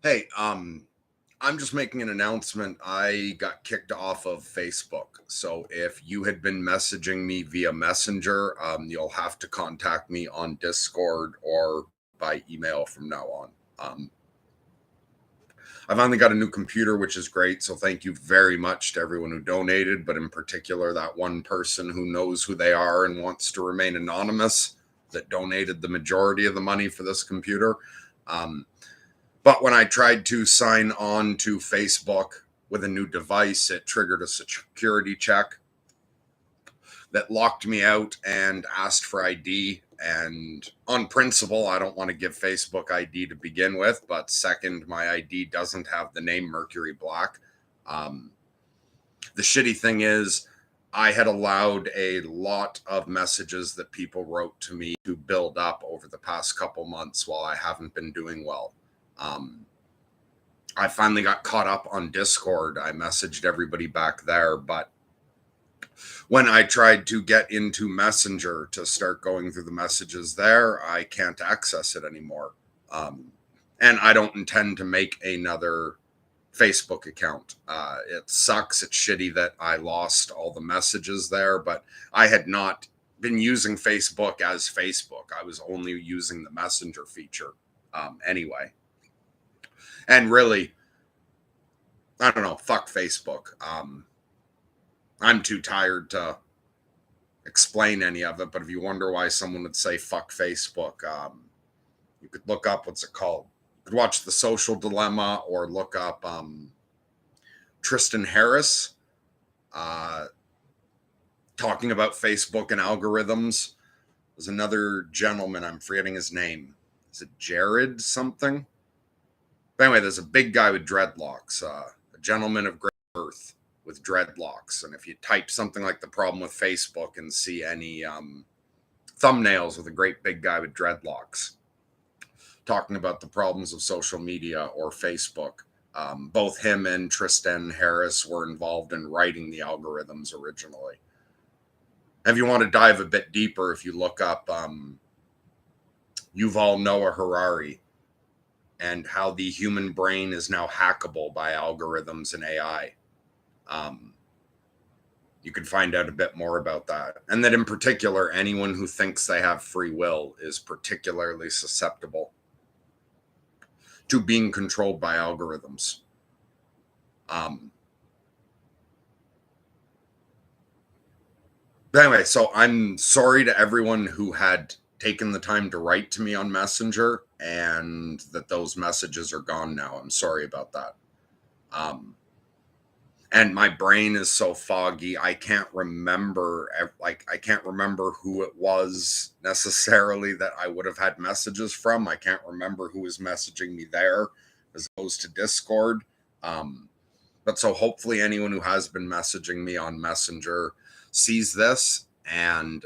Hey, I'm just making an announcement. I got kicked off of Facebook. So if you had been messaging me via Messenger, you'll have to contact me on Discord or by email from now on. I finally got a new computer, which is great. So thank you very much to everyone who donated, but in particular, that one person who knows who they are and wants to remain anonymous that donated the majority of the money for this computer. Um, But when I tried to sign on to Facebook with a new device, it triggered a security check that locked me out and asked for ID. And on principle, I don't want to give Facebook ID to begin with. But second, my ID doesn't have the name Mercury Black. Um, the shitty thing is, I had allowed a lot of messages that people wrote to me to build up over the past couple months while I haven't been doing well. I finally got caught up on Discord. I messaged everybody back there, but when I tried to get into Messenger to start going through the messages there, I can't access it anymore. And I don't intend to make another Facebook account. It sucks. It's shitty that I lost all the messages there, but I had not been using Facebook as Facebook. I was only using the Messenger feature anyway. And really, I don't know, fuck Facebook. I'm too tired to explain any of it, but if you wonder why someone would say fuck Facebook, you could look up what's it called? You could watch The Social Dilemma or look up Tristan Harris talking about Facebook and algorithms. There's another gentleman, I'm forgetting his name. Is it Jared something? But anyway, there's a big guy with dreadlocks, a gentleman of great birth with dreadlocks. And if you type something like the problem with Facebook and see any thumbnails with a great big guy with dreadlocks talking about the problems of social media or Facebook, both him and Tristan Harris were involved in writing the algorithms originally. If you want to dive a bit deeper, if you look up Yuval Noah Harari, and how the human brain is now hackable by algorithms and AI. You can find out a bit more about that. And that in particular, anyone who thinks they have free will is particularly susceptible to being controlled by algorithms. But anyway, so I'm sorry to everyone who had taken the time to write to me on Messenger and that those messages are gone now. I'm sorry about that. And my brain is so foggy, I can't remember, I can't remember who it was necessarily that I would have had messages from. I can't remember who was messaging me there as opposed to Discord. But so hopefully anyone who has been messaging me on Messenger sees this, and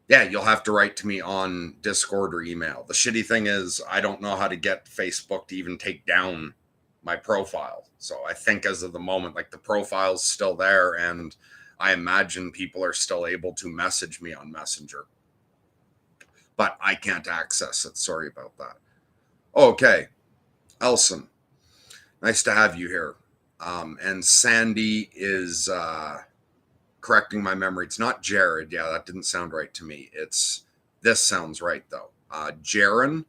yeah, you'll have to write to me on Discord or email. The shitty thing is I don't know how to get Facebook to even take down my profile. So I think as of the moment, like, the profile's still there, and I imagine people are still able to message me on Messenger. But I can't access it. Sorry about that. Okay. Elson, nice to have you here. And Sandy is correcting my memory. It's not Jared. Yeah, that didn't sound right to me. This sounds right though. Jaron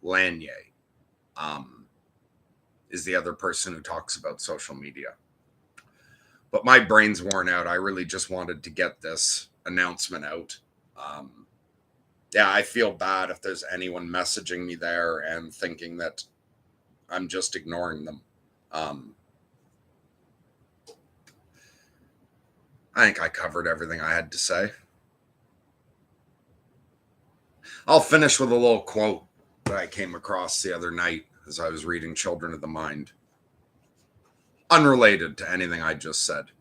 Lanier is the other person who talks about social media. But my brain's worn out. I really just wanted to get this announcement out. Yeah, I feel bad if there's anyone messaging me there and thinking that I'm just ignoring them. I think I covered everything I had to say. I'll finish with a little quote that I came across the other night as I was reading Children of the Mind. Unrelated to anything I just said.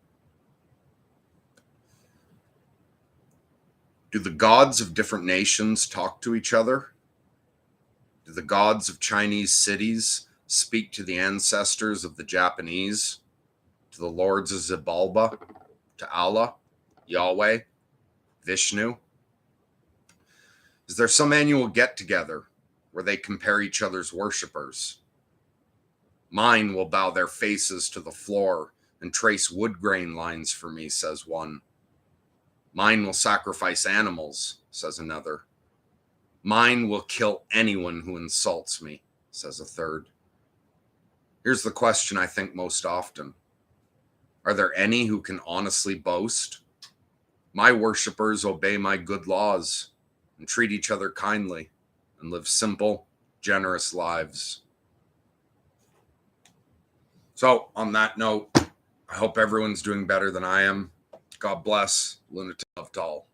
Do the gods of different nations talk to each other? Do the gods of Chinese cities speak to the ancestors of the Japanese? To the lords of Xibalba? To Allah? Yahweh? Vishnu? Is there some annual get-together where they compare each other's worshippers. Mine will bow their faces to the floor and trace wood grain lines for me, says one. Mine will sacrifice animals, says another. Mine will kill anyone who insults me, says a third. Here's the question I think most often. Are there any who can honestly boast? My worshippers obey my good laws and treat each other kindly and live simple, generous lives. So, on that note, I hope everyone's doing better than I am. God bless. Lunatic of Tall.